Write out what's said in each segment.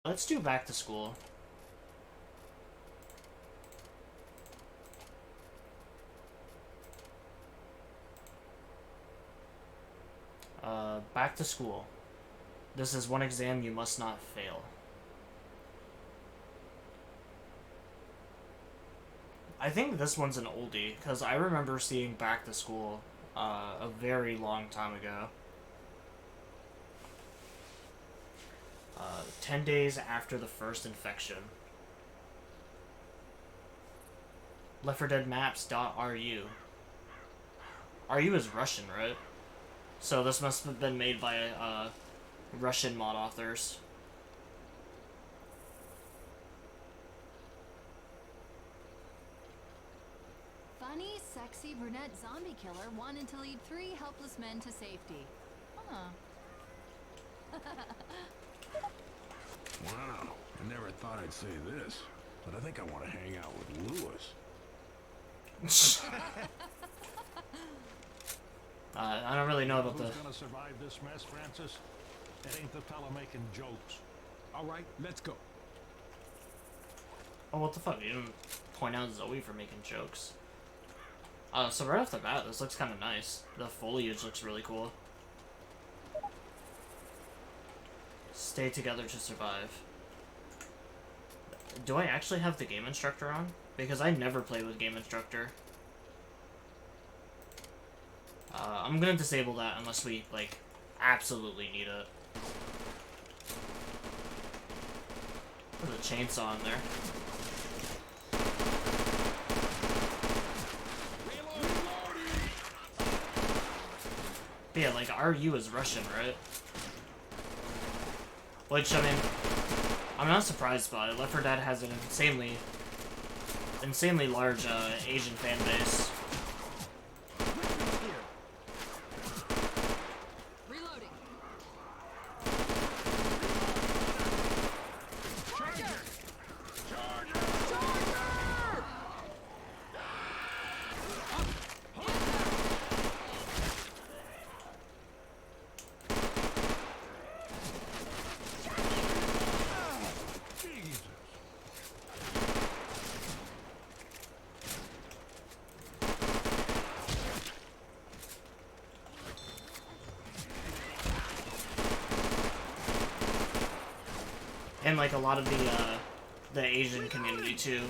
Let's do back to school. Back to school. This is one exam you must not fail. I think this one's an oldie, because I remember seeing Back to School a very long time ago. 10 days after the first infection. Left 4 Dead Maps.ru. RU is Russian, right? So this must have been made by Russian mod authors. Funny, sexy brunette zombie killer wanted to lead 3 helpless men to safety. Huh. Wow, I never thought I'd say this, but I think I want to hang out with Lewis. I don't really know about Who's gonna survive this mess, Francis? It ain't the fella making jokes. All right, let's go. Oh, what the fuck? You didn't point out Zoe for making jokes. So right off the bat, this looks kind of nice. The foliage looks really cool. Stay together to survive. Do I actually have the game instructor on? Because I never play with game instructor. I'm gonna disable that unless we, like, absolutely need it. Put a chainsaw in there. But yeah, like, RU is Russian, right? Which, I mean, I'm not surprised by it. Left 4 Dead has an insanely large Asian fan base. Reloading. Jesus. And, like, a lot of the Asian community, too,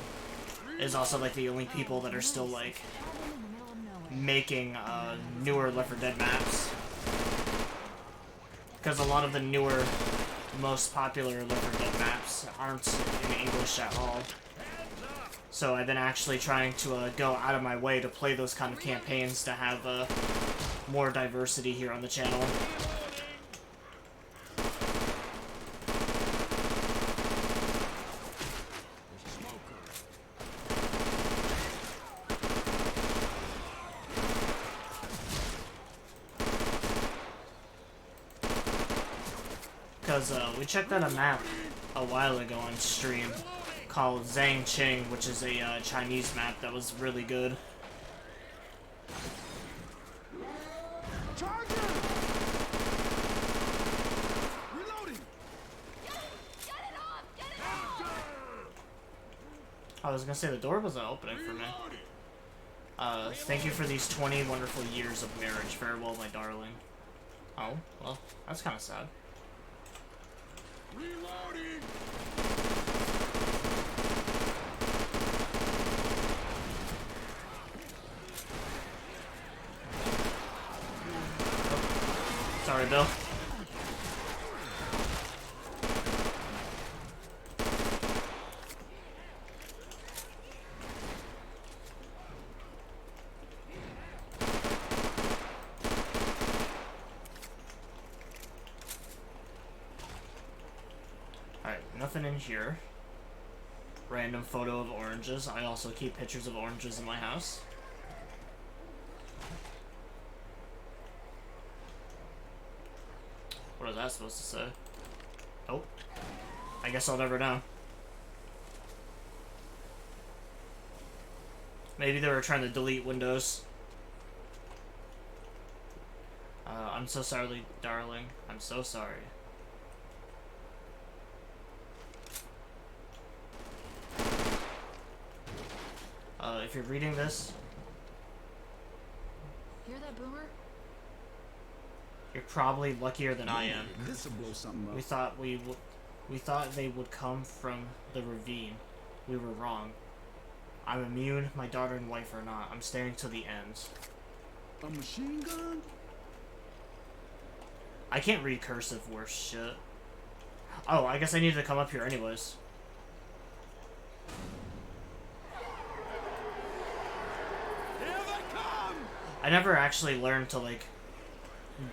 is also, like, the only people that are still, like, Cabin in the middle of nowhere. making newer Left 4 Dead maps. Because a lot of the newer, most popular Left 4 Dead maps aren't in English at all. So I've been actually trying to go out of my way to play those kind of campaigns to have more diversity here on the channel. Because we checked out a map a while ago on stream called Zhang Qing, which is a Chinese map that was really good. Charger! Reloading! Get it off! Get it off! I was gonna say the door wasn't opening for me. Thank you for these 20 wonderful years of marriage. Farewell, my darling. Oh, well, that's kind of sad. Reloading! Sorry, Bill. Alright, nothing in here. Random photo of oranges. I also keep pictures of oranges in my house. What is that supposed to say? Oh. I guess I'll never know. Maybe they were trying to delete Windows. I'm so sorry, darling. I'm so sorry. if you're reading this, Hear that, Boomer? you're probably luckier than I am. This will blow something up. We thought they would come from the ravine. We were wrong. I'm immune, my daughter and wife are not. I'm staying to the end. A machine gun? I can't read cursive worth shit. Oh, I guess I need to come up here anyways. Here they come! I never actually learned to, like,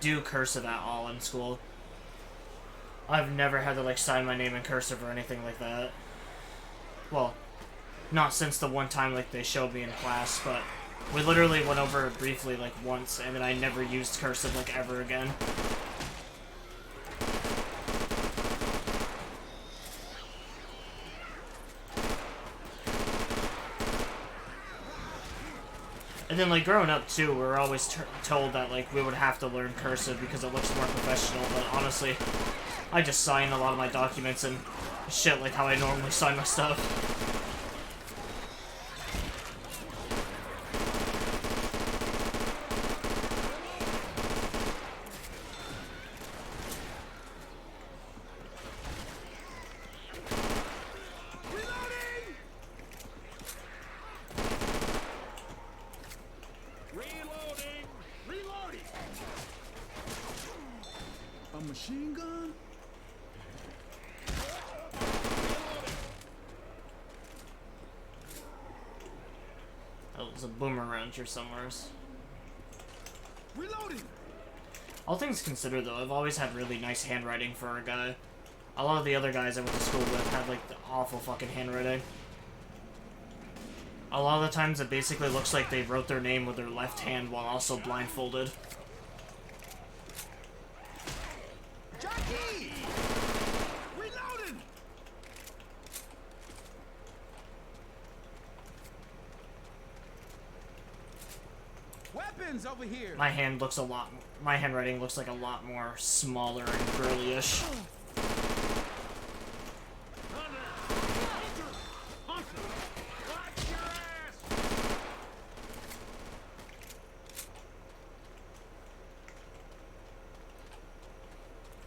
do cursive at all in school. I've never had to, like, sign my name in cursive or anything like that. Well, not since the one time, like, they showed me in class, but we literally went over it briefly, like, once, and then I never used cursive, like, ever again. And then, like, growing up, too, we were always told that, like, we would have to learn cursive because it looks more professional, but honestly, I just sign a lot of my documents and shit like how I normally sign my stuff. A machine gun? Oh, there's a boomerang here somewhere. Reloading! All things considered, though, I've always had really nice handwriting for a guy. A lot of the other guys I went to school with had, like, the awful fucking handwriting. A lot of the times it basically looks like they wrote their name with their left hand while also blindfolded. Jackie! Reloading! Weapons over here! My handwriting looks like a lot more smaller and girly-ish.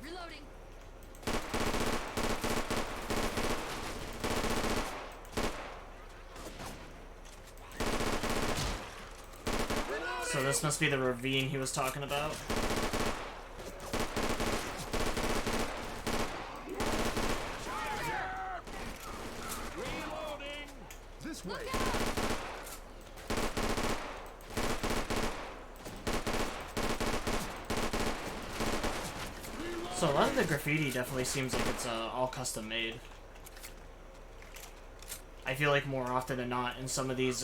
Reloading. So this must be the ravine he was talking about. This way! So a lot of the graffiti definitely seems like it's all custom made. I feel like more often than not in some of these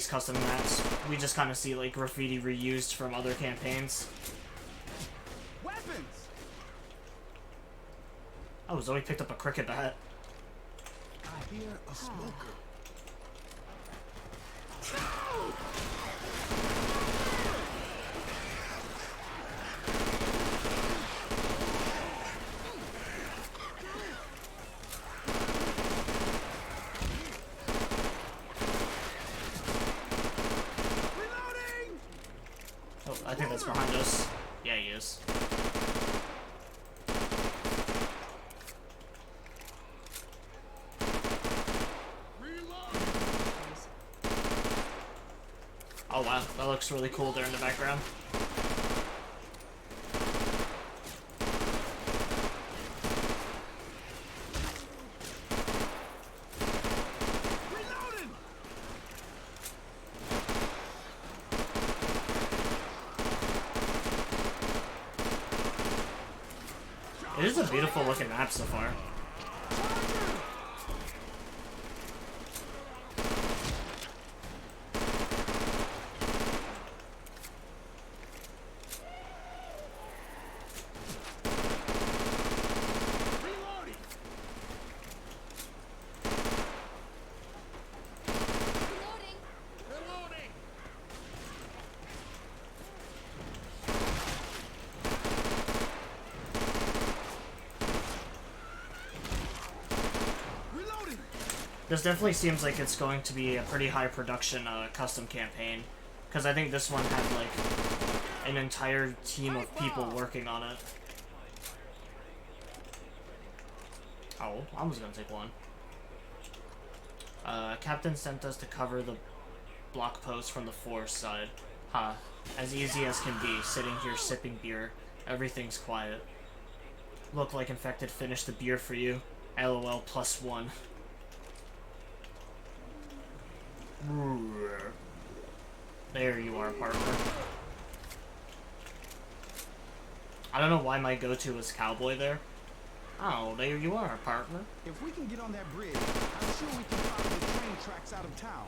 custom maps, we just kind of see like graffiti reused from other campaigns. Weapons! Oh, Zoe picked up a cricket bat. I hear a smoker. Reloading! Oh, I think that's behind us. Yeah, he is. Oh wow, that looks really cool there in the background. Reloading! It is a beautiful looking map so far. Reloading! Reloading. Reloading! This definitely seems like it's going to be a pretty high production custom campaign, because I think this one had like an entire team of people working on it. Oh, I was gonna take one. Captain sent us to cover the block post from the forest side. Ha, as easy as can be, sitting here sipping beer. Everything's quiet. Look like infected finished the beer for you. LOL +1. There you are, partner. I don't know why my go-to was cowboy there. Oh, there you are, partner. If we can get on that bridge, I'm sure we can follow the train tracks out of town.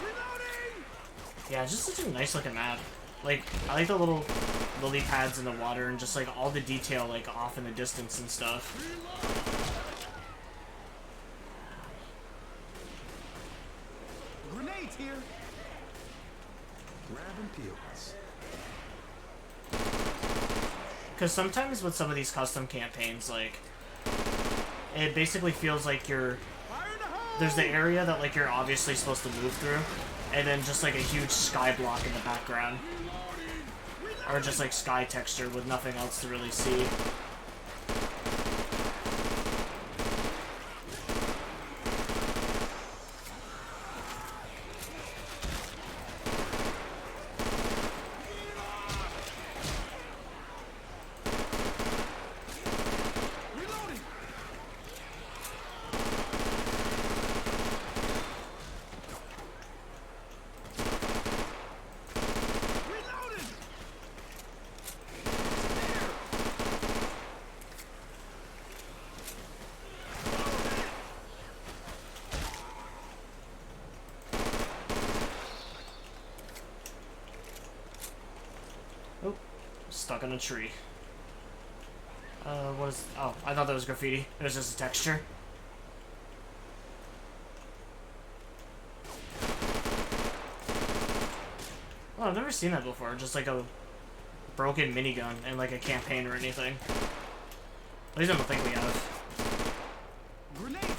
Reloading! Yeah, just such a nice looking map. Like, I like the little lily pads in the water and just like all the detail like off in the distance and stuff. Grenades here. Grabbing pills. Because sometimes with some of these custom campaigns, like, it basically feels like you're... Fire in the hole! There's the area that, like, you're obviously supposed to move through, and then just, like, a huge sky block in the background. Or just, like, sky texture with nothing else to really see. Reloading! Reloading! Oh, stuck on a tree. What is... Oh, I thought that was graffiti. It was just a texture. Oh, I've never seen that before. Just like a broken minigun in like a campaign or anything. At least I don't think we have. Grenades here.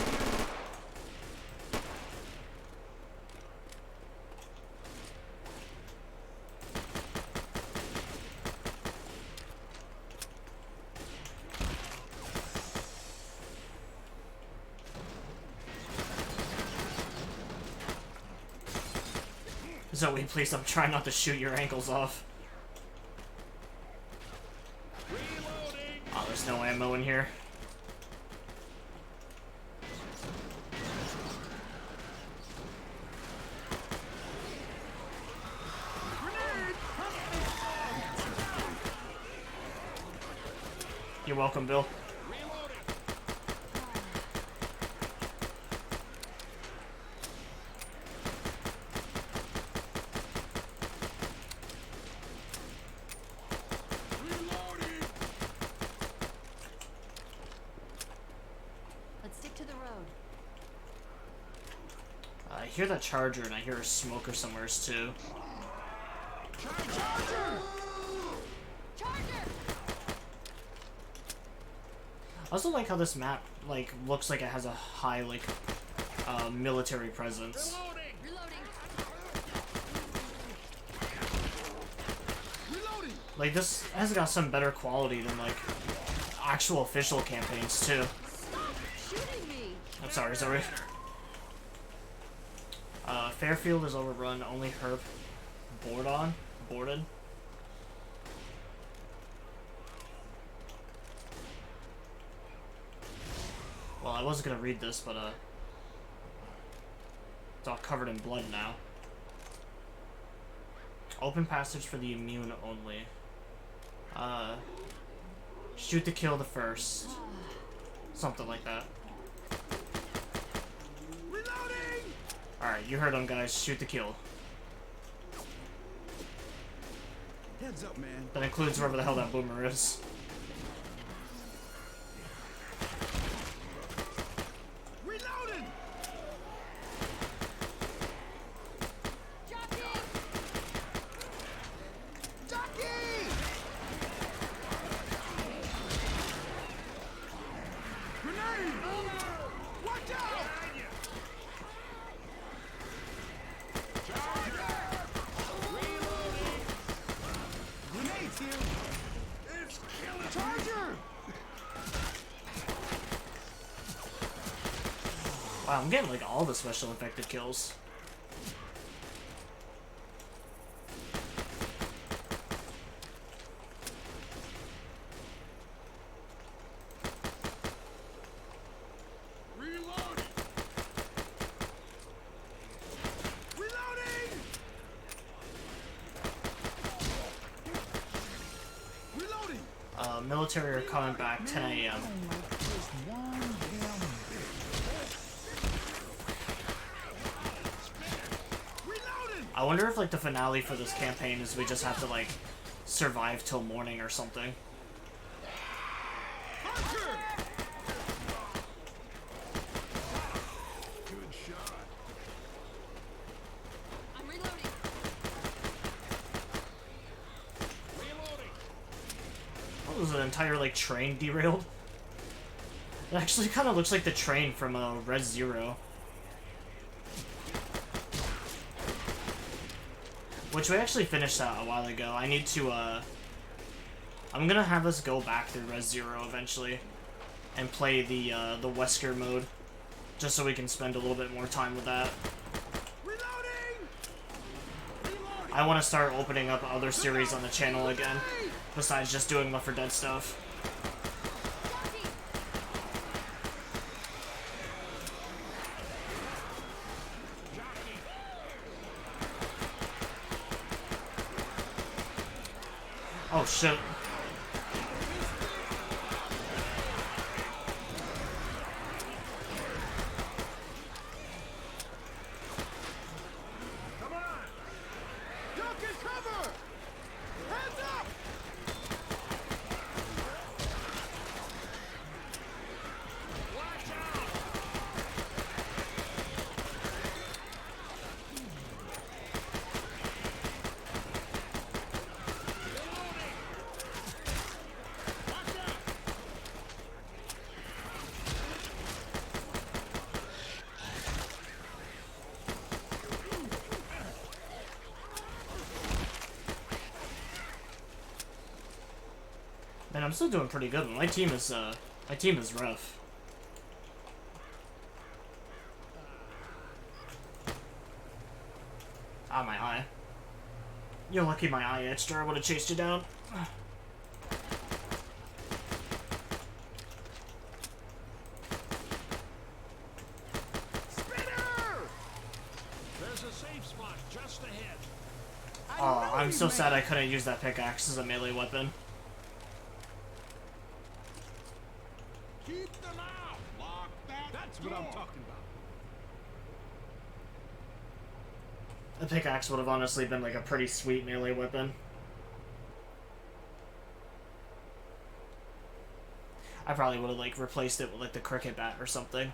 Zoe, please, I'm trying not to shoot your ankles off. Oh, there's no ammo in here. You're welcome, Bill. Let's stick to the road. I hear that charger and I hear a smoker somewheres too. Charger! I also like how this map like looks like it has a high like military presence. Reloading. Reloading! Like this has got some better quality than like actual official campaigns too. Stop shooting me! I'm sorry, Zoe. Fairfield is overrun. Only Herb boarded. Well, I wasn't gonna read this, but it's all covered in blood now. Open passage for the immune only. Shoot to kill the first. Something like that. Reloading! Alright, you heard them, guys. Shoot to kill. Heads up, man. That includes wherever the hell that boomer is. Reloading! Wow, I'm getting like all the special infected kills. Reloading! Reloading! Reloading! Military are coming back 10 a.m. Just one damn bit. Reloading! I wonder if like the finale for this campaign is we just have to like survive till morning or something. Hunter! Good shot. I'm reloading. What was an entire like train derailed? It actually kind of looks like the train from Res Zero. Which we actually finished that a while ago. I need to, I'm gonna have us go back through Res Zero eventually and play the Wesker mode, just so we can spend a little bit more time with that. Reloading! Reloading! I want to start opening up other series on the channel again, besides just doing Left 4 Dead stuff. Oh shit. Come on! Duck and cover! Hands up! Watch out! Man, I'm still doing pretty good, but my team is rough. Ah, my eye. You're lucky my eye itched or I would have chased you down. Spinner! There's a safe spot just ahead. Oh, I'm so sad I couldn't use that pickaxe as a melee weapon. Keep them out! Lock that That's what I'm talking about. The pickaxe would have honestly been like a pretty sweet melee weapon. I probably would have like replaced it with like the cricket bat or something.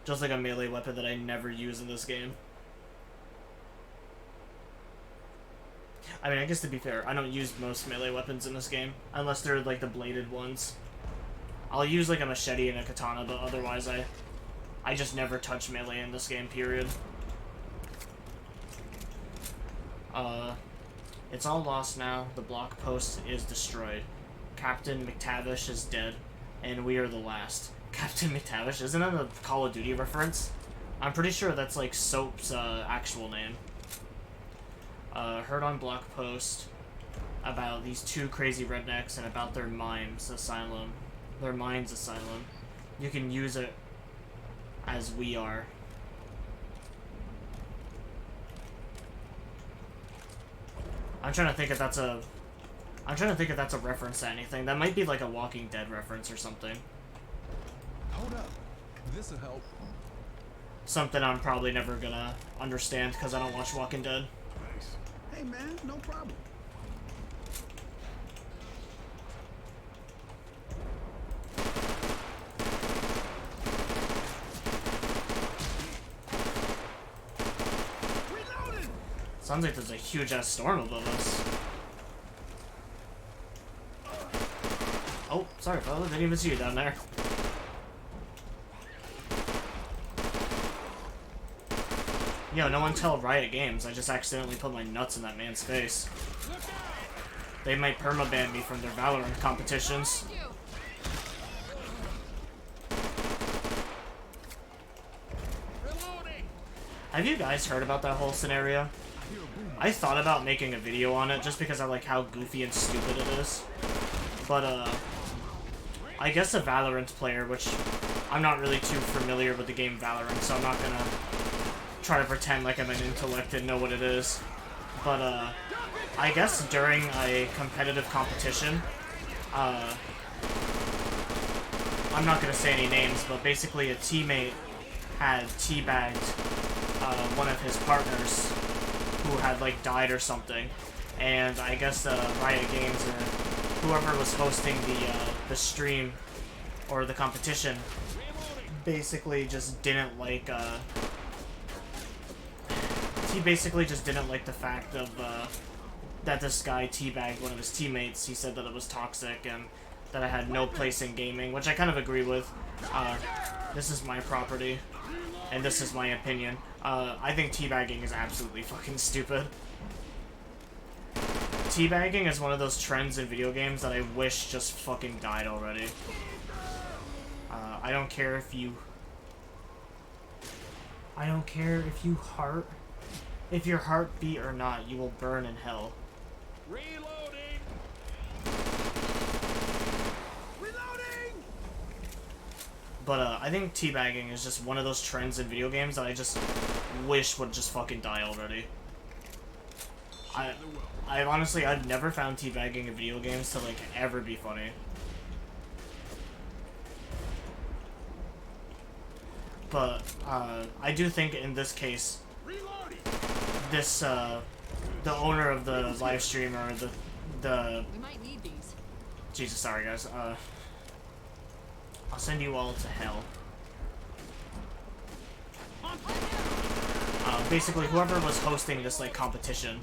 Just like a melee weapon that I never use in this game. I mean, I guess to be fair, I don't use most melee weapons in this game, unless they're like the bladed ones. I'll use like a machete and a katana, but otherwise I just never touch melee in this game, period. It's all lost now. The block post is destroyed. Captain McTavish is dead, and we are the last. Captain McTavish? Isn't that a Call of Duty reference? I'm pretty sure that's like Soap's actual name. Heard on block post about these two crazy rednecks and about their mines asylum. Their mines asylum. You can use it as we are. I'm trying to think if that's a reference to anything. That might be like a Walking Dead reference or something. Hold up. This'll help. Something I'm probably never gonna understand because I don't watch Walking Dead. Thanks. Hey man, no problem. Reloading! Sounds like there's a huge ass storm above us. Oh, sorry, fella. Didn't even see you down there. Yo, no one tell Riot Games. I just accidentally put my nuts in that man's face. They might permaban me from their Valorant competitions. Have you guys heard about that whole scenario? I thought about making a video on it just because I like how goofy and stupid it is. But, I guess a Valorant player, which I'm not really too familiar with the game Valorant, so I'm not gonna try to pretend like I'm an intellect and know what it is. But, I guess during a competitive competition, I'm not gonna say any names, but basically a teammate had teabagged one of his partners who had like died or something, and I guess Riot Games or whoever was hosting the stream or the competition basically just didn't like he basically just didn't like the fact of that this guy teabagged one of his teammates. He said that it was toxic and that I had no place in gaming, which I kind of agree with. This is my property, and this is my opinion. I think teabagging is absolutely fucking stupid. Teabagging is one of those trends in video games that I wish just fucking died already. I don't care if you... I don't care if you heart... If your heart beat or not, you will burn in hell. Reloading! But, I think teabagging is just one of those trends in video games that I just wish would just fucking die already. I've honestly, I've never found teabagging in video games to, like, ever be funny. But, I do think in this case, this, the owner of the live stream, or the... We might need these. Jesus, sorry guys, I'll send you all to hell. Basically, whoever was hosting this, like, competition,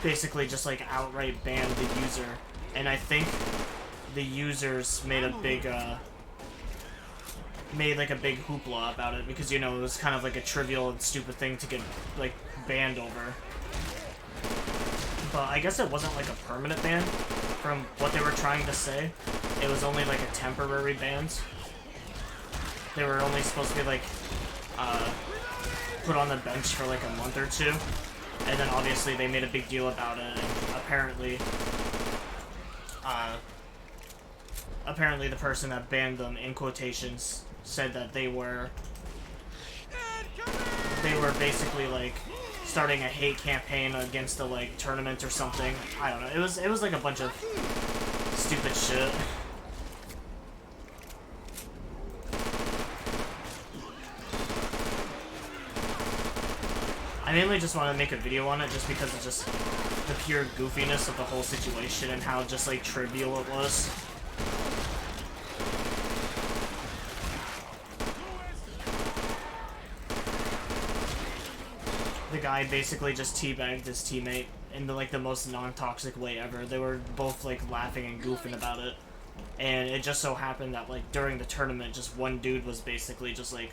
basically just, like, outright banned the user. And I think the users made a big, made, like, a big hoopla about it, because, you know, it was kind of, like, a trivial and stupid thing to get, like, banned over. But I guess it wasn't, like, a permanent ban, from what they were trying to say. It was only, like, a temporary ban. They were only supposed to be, like, put on the bench for, like, a month or two. And then, obviously, they made a big deal about it, and apparently, apparently the person that banned them, in quotations, said that they were basically, like, starting a hate campaign against the, like, tournament or something. I don't know. It was like a bunch of stupid shit. I mainly just want to make a video on it just because of just the pure goofiness of the whole situation and how just, like, trivial it was. The guy basically just teabagged his teammate in the most non-toxic way ever. They were both, like, laughing and goofing about it. And it just so happened that, like, during the tournament, just one dude was basically just, like,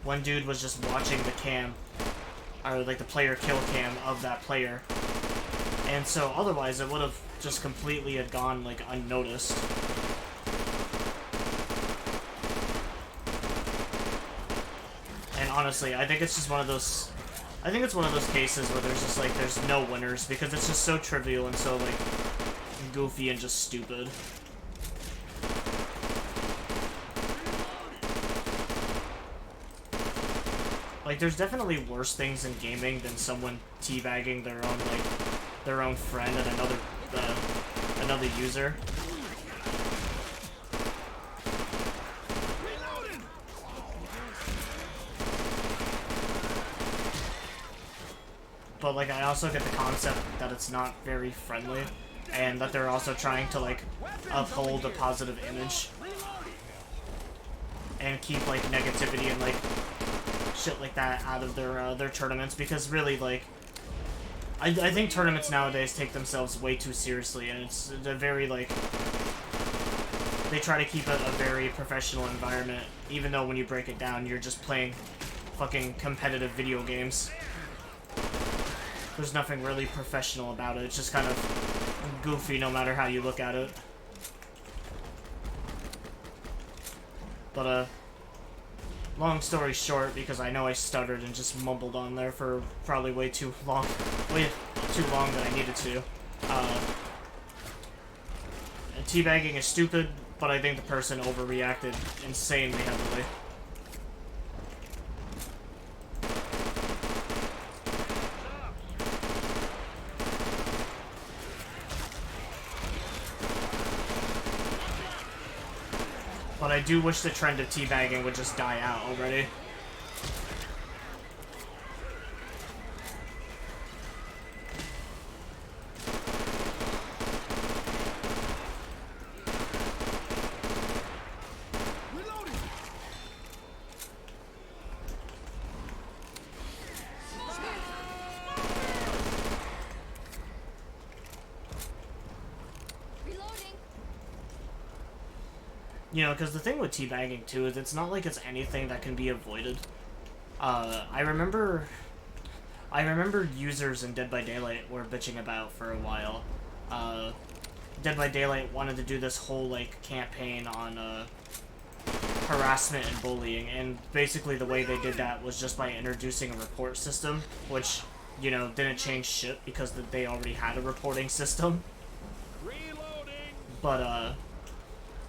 one dude was just watching the cam, or, like, the player kill cam of that player. And so, otherwise, it would have just completely had gone, like, unnoticed. And honestly, I think it's just one of those... I think it's one of those cases where there's just, like, there's no winners, because it's just so trivial and so, like, goofy and just stupid. Like, there's definitely worse things in gaming than someone teabagging their own, like, their own friend and another user. But, like, I also get the concept that it's not very friendly, and that they're also trying to, like, uphold a positive image. And keep, like, negativity and, like, shit like that out of their tournaments, because really, like, I think tournaments nowadays take themselves way too seriously, and it's a very, like, they try to keep it a very professional environment, even though when you break it down, you're just playing fucking competitive video games. There's nothing really professional about it, it's just kind of goofy no matter how you look at it. long story short, because I know I stuttered and just mumbled on there for probably way too long than I needed to. Teabagging is stupid, but I think the person overreacted insanely heavily. But I do wish the trend of teabagging would just die out already. You know, because the thing with teabagging, too, is it's not like it's anything that can be avoided. I remember users in Dead by Daylight were bitching about for a while. Dead by Daylight wanted to do this whole, like, campaign on, harassment and bullying, and basically the way they did that was just by introducing a report system, which, you know, didn't change shit because they already had a reporting system. But,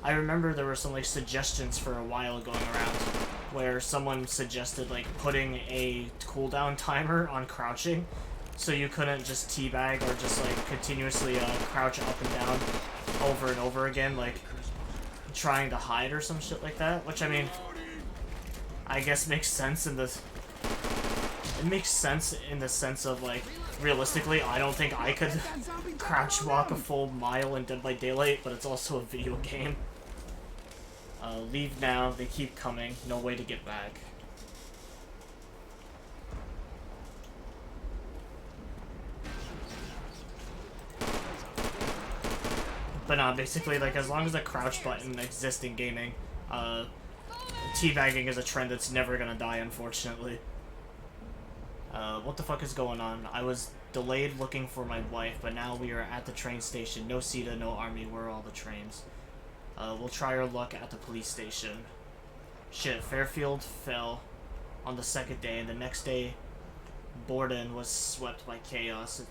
I remember there were some, like, suggestions for a while going around where someone suggested, like, putting a cooldown timer on crouching so you couldn't just teabag or just, like, continuously, crouch up and down over and over again, like, trying to hide or some shit like that, which, I mean, I guess makes sense in the... It makes sense in the sense of, like, realistically, I don't think I could crouch walk a full mile in Dead by Daylight, but it's also a video game. Leave now, they keep coming, no way to get back. But nah, basically, like, as long as the crouch button exists in gaming, teabagging is a trend that's never gonna die, unfortunately. What the fuck is going on? I was delayed looking for my wife, but now we are at the train station. No CETA, no army, where are all the trains? We'll try our luck at the police station. Shit, Fairfield fell on the second day, and the next day, Borden was swept by chaos.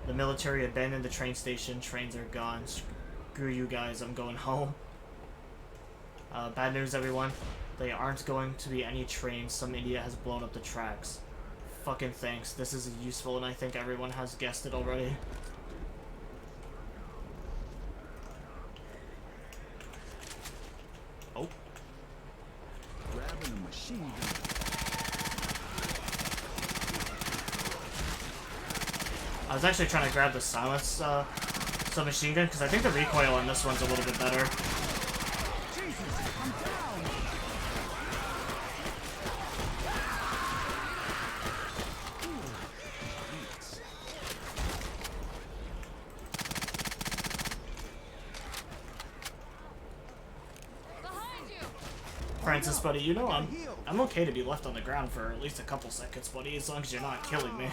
The military abandoned the train station, trains are gone. Screw you guys, I'm going home. Bad news, everyone. There aren't going to be any trains. Some idiot has blown up the tracks. Fucking thanks. This is useful, and I think everyone has guessed it already. Oh. Grabbing a machine gun. I was actually trying to grab the silence submachine gun because I think the recoil on this one's a little bit better. Francis, buddy, you know I'm okay to be left on the ground for at least a couple seconds, buddy, as long as you're not killing me.